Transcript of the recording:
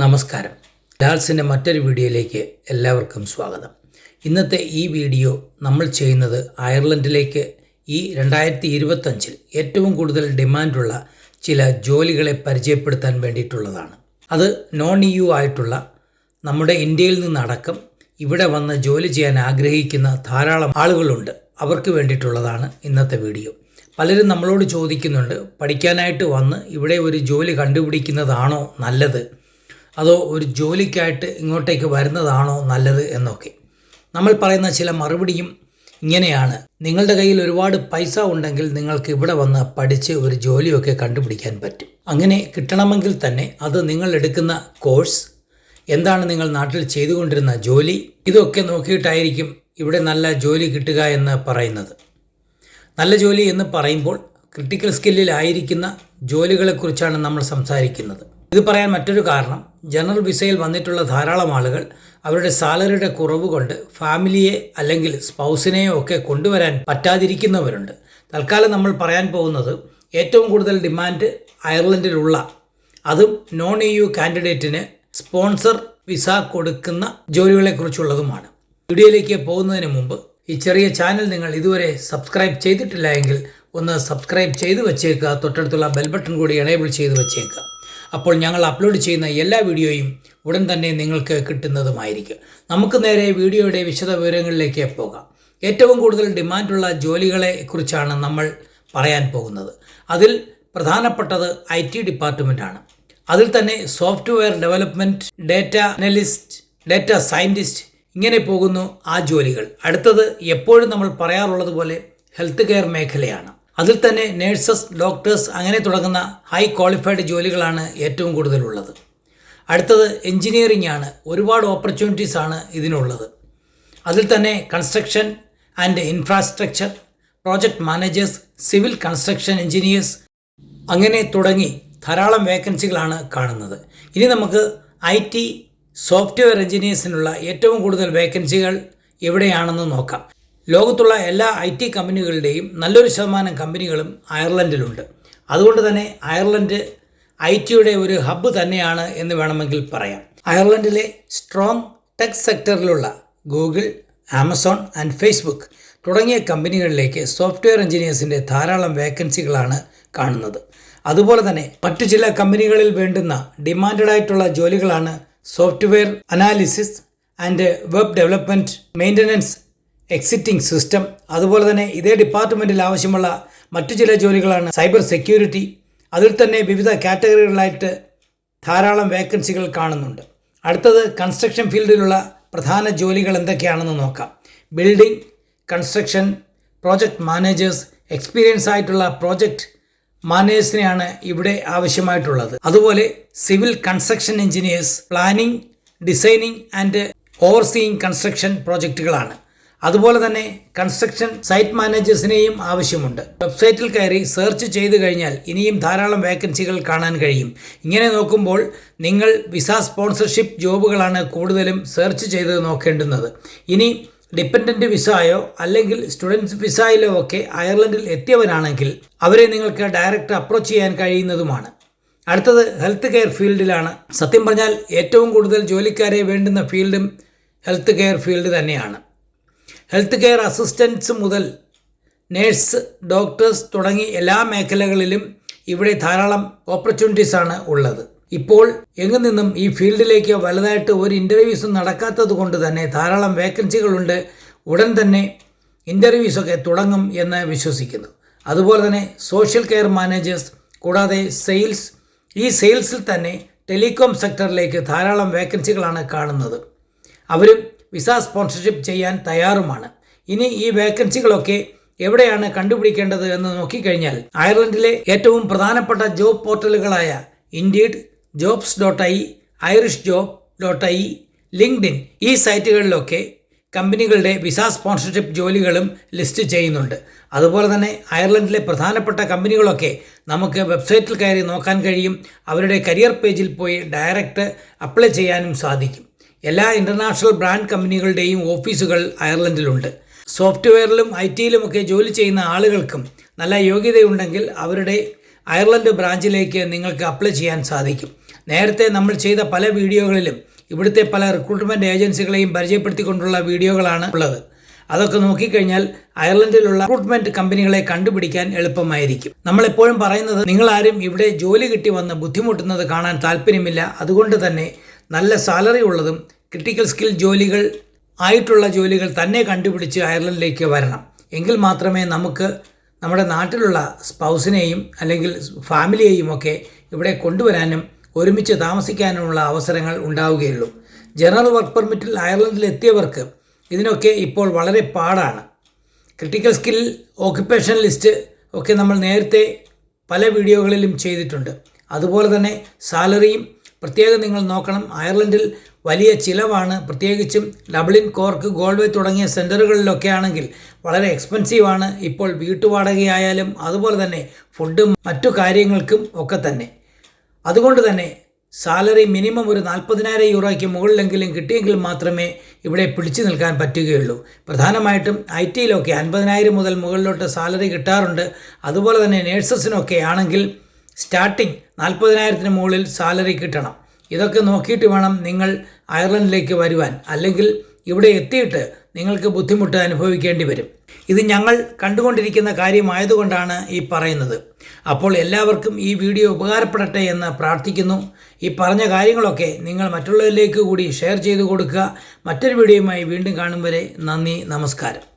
നമസ്കാരം. ലാൽസിൻ്റെ മറ്റൊരു വീഡിയോയിലേക്ക് എല്ലാവർക്കും സ്വാഗതം. ഇന്നത്തെ ഈ വീഡിയോ നമ്മൾ ചെയ്യുന്നത് അയർലൻഡിലേക്ക് ഈ 2025 ഏറ്റവും കൂടുതൽ ഡിമാൻഡുള്ള ചില ജോലികളെ പരിചയപ്പെടുത്താൻ വേണ്ടിയിട്ടുള്ളതാണ്. അത് നോൺ EU ആയിട്ടുള്ള നമ്മുടെ ഇന്ത്യയിൽ നിന്നടക്കം ഇവിടെ വന്ന് ജോലി ചെയ്യാൻ ആഗ്രഹിക്കുന്ന ധാരാളം ആളുകളുണ്ട്. അവർക്ക് വേണ്ടിയിട്ടുള്ളതാണ് ഇന്നത്തെ വീഡിയോ. പലരും നമ്മളോട് ചോദിക്കുന്നുണ്ട്, പഠിക്കാനായിട്ട് വന്ന് ഇവിടെ ഒരു ജോലി കണ്ടുപിടിക്കുന്നതാണോ നല്ലത്, അതോ ഒരു ജോലിക്കായിട്ട് ഇങ്ങോട്ടേക്ക് വരുന്നതാണോ നല്ലത് എന്നൊക്കെ. നമ്മൾ പറയുന്ന ചില മറുപടിയും ഇങ്ങനെയാണ്: നിങ്ങളുടെ കയ്യിൽ ഒരുപാട് പൈസ ഉണ്ടെങ്കിൽ നിങ്ങൾക്ക് ഇവിടെ വന്ന് പഠിച്ച് ഒരു ജോലിയൊക്കെ കണ്ടുപിടിക്കാൻ പറ്റും. അങ്ങനെ കിട്ടണമെങ്കിൽ തന്നെ അത് നിങ്ങൾ എടുക്കുന്ന കോഴ്സ് എന്താണ്, നിങ്ങൾ നാട്ടിൽ ചെയ്തുകൊണ്ടിരുന്ന ജോലി, ഇതൊക്കെ നോക്കിയിട്ടായിരിക്കും ഇവിടെ നല്ല ജോലി കിട്ടുക എന്ന് പറയുന്നത്. നല്ല ജോലി എന്ന് പറയുമ്പോൾ ക്രിട്ടിക്കൽ സ്കില്ലിലായിരിക്കുന്ന ജോലികളെക്കുറിച്ചാണ് നമ്മൾ സംസാരിക്കുന്നത്. ഇത് പറയാൻ മറ്റൊരു കാരണം, ജനറൽ വിസയിൽ വന്നിട്ടുള്ള ധാരാളം ആളുകൾ അവരുടെ സാലറിയുടെ കുറവ് കൊണ്ട് ഫാമിലിയെ അല്ലെങ്കിൽ സ്പൗസിനെയോ ഒക്കെ കൊണ്ടുവരാൻ പറ്റാതിരിക്കുന്നവരുണ്ട്. തൽക്കാലം നമ്മൾ പറയാൻ പോകുന്നത് ഏറ്റവും കൂടുതൽ ഡിമാൻഡ് അയർലൻഡിലുള്ള, അതും നോൺ EU കാൻഡിഡേറ്റിന് സ്പോൺസർ വിസ കൊടുക്കുന്ന ജോലികളെക്കുറിച്ചുള്ളതുമാണ്. വീഡിയോയിലേക്ക് പോകുന്നതിന് മുമ്പ് ഈ ചെറിയ ചാനൽ നിങ്ങൾ ഇതുവരെ സബ്സ്ക്രൈബ് ചെയ്തിട്ടില്ല എങ്കിൽ ഒന്ന് സബ്സ്ക്രൈബ് ചെയ്ത് വെച്ചേക്കുക. തൊട്ടടുത്തുള്ള ബെൽ ബട്ടൺ കൂടി എനേബിൾ ചെയ്ത് വെച്ചേക്കുക. അപ്പോൾ ഞങ്ങൾ അപ്ലോഡ് ചെയ്യുന്ന എല്ലാ വീഡിയോയും ഉടൻ തന്നെ നിങ്ങൾക്ക് കിട്ടുന്നതുമായിരിക്കും. നമുക്ക് നേരെ വീഡിയോയുടെ വിശദ വിവരങ്ങളിലേക്ക് പോകാം. ഏറ്റവും കൂടുതൽ ഡിമാൻഡുള്ള ജോലികളെ കുറിച്ചാണ് നമ്മൾ പറയാൻ പോകുന്നത്. അതിൽ പ്രധാനപ്പെട്ടത് IT ഡിപ്പാർട്ട്മെൻറ്റാണ്. അതിൽ തന്നെ software development, data analyst, data scientist, ഇങ്ങനെ പോകുന്നു ആ ജോലികൾ. അടുത്തത് എപ്പോഴും നമ്മൾ പറയാറുള്ളത് പോലെ ഹെൽത്ത് കെയർ മേഖലയാണ്. അതിൽ തന്നെ നേഴ്സസ്, ഡോക്ടേഴ്സ്, അങ്ങനെ തുടങ്ങുന്ന ഹൈ ക്വാളിഫൈഡ് ജോലികളാണ് ഏറ്റവും കൂടുതലുള്ളത്. അടുത്തത് എൻജിനീയറിംഗ് ആണ്. ഒരുപാട് ഓപ്പർച്യൂണിറ്റീസ് ആണ് ഇതിനുള്ളത്. അതിൽ തന്നെ construction and infrastructure, project managers, civil construction engineers, അങ്ങനെ തുടങ്ങി ധാരാളം വേക്കൻസികളാണ് കാണുന്നത്. ഇനി നമുക്ക് IT സോഫ്റ്റ്വെയർ എഞ്ചിനീയേഴ്സിനുള്ള ഏറ്റവും കൂടുതൽ വേക്കൻസികൾ എവിടെയാണെന്ന് നോക്കാം. ലോകത്തുള്ള എല്ലാ IT കമ്പനികളുടെയും നല്ലൊരു ശതമാനം കമ്പനികളും അയർലൻഡിലുണ്ട്. അതുകൊണ്ട് തന്നെ അയർലൻഡ് ITയുടെ ഒരു ഹബ്ബ് തന്നെയാണ് എന്ന് വേണമെങ്കിൽ പറയാം. അയർലൻഡിലെ സ്ട്രോങ് ടെക് സെക്ടറിലുള്ള ഗൂഗിൾ, ആമസോൺ ആൻഡ് ഫേസ്ബുക്ക് തുടങ്ങിയ കമ്പനികളിലേക്ക് സോഫ്റ്റ്വെയർ എഞ്ചിനീയേഴ്സിൻ്റെ ധാരാളം വേക്കൻസികളാണ് കാണുന്നത്. അതുപോലെ തന്നെ മറ്റു ചില കമ്പനികളിൽ വേണ്ടുന്ന ഡിമാൻഡഡ് ആയിട്ടുള്ള ജോലികളാണ് software analysis and web development, maintenance, exiting system. അതുപോലെ തന്നെ ഇതേ ഡിപ്പാർട്ട്മെൻറ്റിൽ ആവശ്യമുള്ള മറ്റു ചില ജോലികളാണ് സൈബർ സെക്യൂരിറ്റി. അതിൽ തന്നെ വിവിധ കാറ്റഗറികളായിട്ട് ധാരാളം വേക്കൻസികൾ കാണുന്നുണ്ട്. അടുത്തത് കൺസ്ട്രക്ഷൻ ഫീൽഡിലുള്ള പ്രധാന ജോലികൾ എന്തൊക്കെയാണെന്ന് നോക്കാം. Building, construction, project managers, experience ആയിട്ടുള്ള പ്രോജക്റ്റ് മാനേജേഴ്സിനെയാണ് ഇവിടെ ആവശ്യമായിട്ടുള്ളത്. അതുപോലെ civil construction engineers, planning, designing and overseeing construction പ്രോജക്റ്റുകളാണ്. അതുപോലെ തന്നെ കൺസ്ട്രക്ഷൻ സൈറ്റ് മാനേജേഴ്സിനെയും ആവശ്യമുണ്ട്. വെബ്സൈറ്റിൽ കയറി സെർച്ച് ചെയ്ത് കഴിഞ്ഞാൽ ഇനിയും ധാരാളം വേക്കൻസികൾ കാണാൻ കഴിയും. ഇങ്ങനെ നോക്കുമ്പോൾ നിങ്ങൾ വിസ സ്പോൺസർഷിപ്പ് ജോബുകളാണ് കൂടുതലും സെർച്ച് ചെയ്ത് നോക്കേണ്ടുന്നത്. ഇനി ഡിപ്പെൻഡൻറ്റ് വിസയോ അല്ലെങ്കിൽ സ്റ്റുഡൻസ് വിസയിലോ ഒക്കെ അയർലൻഡിൽ എത്തിയവരാണെങ്കിൽ അവരെ നിങ്ങൾക്ക് ഡയറക്റ്റ് അപ്രോച്ച് ചെയ്യാൻ കഴിയുന്നതുമാണ്. അടുത്തത് ഹെൽത്ത് കെയർ ഫീൽഡിലാണ്. സത്യം പറഞ്ഞാൽ ഏറ്റവും കൂടുതൽ ജോലിക്കാരെ വേണ്ടുന്ന ഫീൽഡും ഹെൽത്ത് കെയർ ഫീൽഡ് തന്നെയാണ്. ഹെൽത്ത് കെയർ അസിസ്റ്റൻസ് മുതൽ നേഴ്സ്, ഡോക്ടേഴ്സ് തുടങ്ങി എല്ലാ മേഖലകളിലും ഇവിടെ ധാരാളം ഓപ്പർച്യൂണിറ്റീസാണ് ഉള്ളത്. ഇപ്പോൾ എങ്ങു നിന്നും ഈ ഫീൽഡിലേക്ക് വലുതായിട്ട് ഒരു ഇൻ്റർവ്യൂസും നടക്കാത്തത് കൊണ്ട് തന്നെ ധാരാളം വേക്കൻസികളുണ്ട്. ഉടൻ തന്നെ ഇൻ്റർവ്യൂസൊക്കെ തുടങ്ങും എന്ന് വിശ്വസിക്കുന്നു. അതുപോലെ തന്നെ സോഷ്യൽ കെയർ മാനേജേഴ്സ്, കൂടാതെ സെയിൽസ്. ഈ സെയിൽസിൽ തന്നെ ടെലികോം സെക്ടറിലേക്ക് ധാരാളം വേക്കൻസികളാണ് കാണുന്നത്. അവരും വിസ സ്പോൺസർഷിപ്പ് ചെയ്യാൻ തയ്യാറുമാണ്. ഇനി ഈ വേക്കൻസികളൊക്കെ എവിടെയാണ് കണ്ടുപിടിക്കേണ്ടത് എന്ന് നോക്കിക്കഴിഞ്ഞാൽ അയർലൻഡിലെ ഏറ്റവും പ്രധാനപ്പെട്ട job പോർട്ടലുകളായ indeed, jobs.ie, irishjob.ie, LinkedIn, ഈ സൈറ്റുകളിലൊക്കെ കമ്പനികളുടെ വിസ സ്പോൺസർഷിപ്പ് ജോലികളും ലിസ്റ്റ് ചെയ്യുന്നുണ്ട്. അതുപോലെ തന്നെ അയർലൻഡിലെ പ്രധാനപ്പെട്ട കമ്പനികളൊക്കെ നമുക്ക് വെബ്സൈറ്റിൽ കയറി നോക്കാൻ കഴിയും. അവരുടെ കരിയർ പേജിൽ പോയി ഡയറക്റ്റ് അപ്ലൈ ചെയ്യാനും സാധിക്കും. എല്ലാ ഇൻ്റർനാഷണൽ ബ്രാൻഡ് കമ്പനികളുടെയും ഓഫീസുകൾ അയർലൻഡിലുണ്ട്. സോഫ്റ്റ്വെയറിലും IT യിലുമൊക്കെ ജോലി ചെയ്യുന്ന ആളുകൾക്കും നല്ല യോഗ്യതയുണ്ടെങ്കിൽ അവരുടെ അയർലൻഡ് ബ്രാഞ്ചിലേക്ക് നിങ്ങൾക്ക് അപ്ലൈ ചെയ്യാൻ സാധിക്കും. നേരത്തെ നമ്മൾ ചെയ്ത പല വീഡിയോകളിലും ഇവിടുത്തെ പല റിക്രൂട്ട്മെൻറ്റ് ഏജൻസികളെയും പരിചയപ്പെടുത്തിക്കൊണ്ടുള്ള വീഡിയോകളാണ് ഉള്ളത്. അതൊക്കെ നോക്കിക്കഴിഞ്ഞാൽ അയർലൻഡിലുള്ള റിക്രൂട്ട്മെൻറ്റ് കമ്പനികളെ കണ്ടുപിടിക്കാൻ എളുപ്പമായിരിക്കും. നമ്മളെപ്പോഴും പറയുന്നത്, നിങ്ങളാരും ഇവിടെ ജോലി കിട്ടി വന്ന് ബുദ്ധിമുട്ടുന്നത് കാണാൻ താല്പര്യമില്ല. അതുകൊണ്ട് തന്നെ നല്ല സാലറി ഉള്ളതും ക്രിട്ടിക്കൽ സ്കിൽ ജോലികൾ ആയിട്ടുള്ള ജോലികൾ തന്നെ കണ്ടുപിടിച്ച് അയർലൻഡിലേക്ക് വരണം. എങ്കിൽ മാത്രമേ നമുക്ക് നമ്മുടെ നാട്ടിലുള്ള സ്പൗസിനെയും അല്ലെങ്കിൽ ഫാമിലിയെയും ഒക്കെ ഇവിടെ കൊണ്ടുവരാനും ഒരുമിച്ച് താമസിക്കാനുമുള്ള അവസരങ്ങൾ ഉണ്ടാവുകയുള്ളൂ. ജനറൽ വർക്ക് പെർമിറ്റിൽ അയർലൻഡിൽ എത്തിയവർക്ക് ഇതിനൊക്കെ ഇപ്പോൾ വളരെ പാടാണ്. ക്രിട്ടിക്കൽ സ്കിൽ ഓക്യുപ്പേഷൻ ലിസ്റ്റ് ഒക്കെ നമ്മൾ നേരത്തെ പല വീഡിയോകളിലും ചെയ്തിട്ടുണ്ട്. അതുപോലെ തന്നെ സാലറിയും പ്രത്യേകം നിങ്ങൾ നോക്കണം. അയർലൻഡിൽ വലിയ ചിലവാണ്. പ്രത്യേകിച്ചും ഡബ്ലിൻ, കോർക്ക്, ഗോൾവേ തുടങ്ങിയ സെൻറ്ററുകളിലൊക്കെ ആണെങ്കിൽ വളരെ എക്സ്പെൻസീവാണ്. ഇപ്പോൾ വീട്ടുവാടകയായാലും അതുപോലെ തന്നെ ഫുഡും മറ്റു കാര്യങ്ങൾക്കും ഒക്കെ തന്നെ. അതുകൊണ്ട് തന്നെ സാലറി മിനിമം ഒരു 40,000 യൂറോയ്ക്ക് മുകളിലെങ്കിലും കിട്ടിയെങ്കിൽ മാത്രമേ ഇവിടെ പിടിച്ചു നിൽക്കാൻ പറ്റുകയുള്ളൂ. പ്രധാനമായിട്ടും IT-യിലൊക്കെ 50,000 മുതൽ മുകളിലോട്ട് സാലറി കിട്ടാറുണ്ട്. അതുപോലെ തന്നെ നേഴ്സസിനൊക്കെ ആണെങ്കിൽ സ്റ്റാർട്ടിംഗ് 40,000-ന് മുകളിൽ സാലറി കിട്ടണം. ഇതൊക്കെ നോക്കിയിട്ട് വേണം നിങ്ങൾ അയർലൻഡിലേക്ക് വരുവാൻ. അല്ലെങ്കിൽ ഇവിടെ എത്തിയിട്ട് നിങ്ങൾക്ക് ബുദ്ധിമുട്ട് അനുഭവിക്കേണ്ടി വരും. ഇത് ഞങ്ങൾ കണ്ടുകൊണ്ടിരിക്കുന്ന കാര്യമായതുകൊണ്ടാണ് ഈ പറയുന്നത്. അപ്പോൾ എല്ലാവർക്കും ഈ വീഡിയോ ഉപകാരപ്പെടട്ടെ എന്ന് പ്രാർത്ഥിക്കുന്നു. ഈ പറഞ്ഞ കാര്യങ്ങളൊക്കെ നിങ്ങൾ മറ്റുള്ളവരിലേക്ക് കൂടി ഷെയർ ചെയ്ത് കൊടുക്കുക. മറ്റൊരു വീഡിയോയുമായി വീണ്ടും കാണും വരെ നന്ദി, നമസ്കാരം.